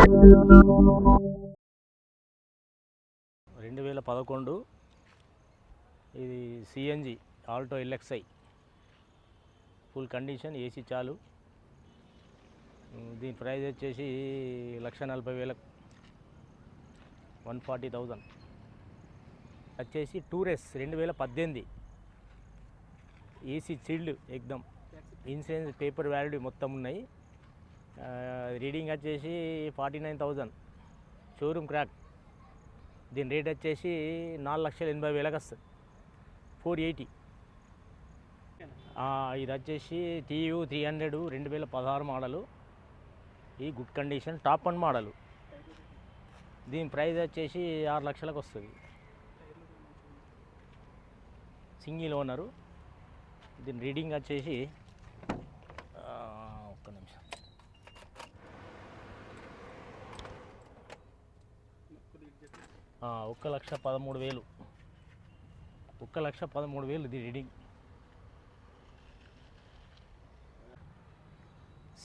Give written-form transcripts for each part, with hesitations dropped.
2011 ఇది CNG Alto LXi full condition, AC చాలు. దీని ప్రైస్ వచ్చేసి 1,40,000, 140,000. వచ్చేసి టూరెస్ 2018 AC chilled ఎక్దమ్, insurance paper validly మొత్తం ఉన్నాయి. రీడింగ్ వచ్చేసి 49,000, షోరూమ్ క్రాక్. దీని రేట్ వచ్చేసి 4,80,000 వస్తుంది, 480. ఇది వచ్చేసి TU 300 2016 మోడలు. ఈ గుడ్ కండిషన్, టాప్ 1 మోడలు. దీని ప్రైస్ వచ్చేసి 6 లక్షలకు వస్తుంది, సింగిల్ ఓనరు. దీని రీడింగ్ వచ్చేసి ఒక్క నిమిషం, ఒక్క 1,13,000, 1,13,000 ఇది reading.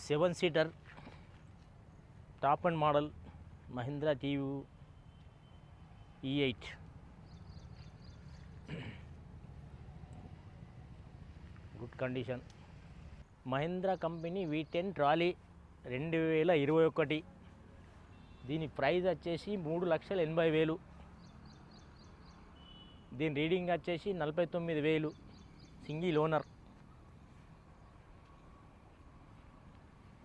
7 seater top 1 model Mahindra TU E8. Good condition. Mahindra company V10 trolley 2021. దీని ప్రైస్ వచ్చేసి 3,80,000. దీని రీడింగ్ వచ్చేసి 49,000, సింగిల్ ఓనర్.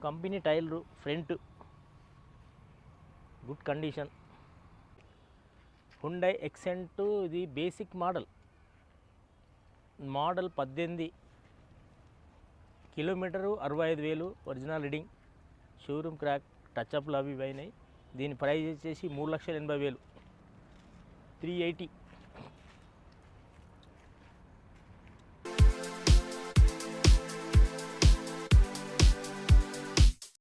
కంపెనీ టైర్లు front good condition. Hyundai Xcent ఇది basic model 18, kilometre 65,000, original reading. Showroom crack, టచ్అప్లు అవి అయినాయి. దీని ప్రైస్ వచ్చేసి 3,80,000, 380.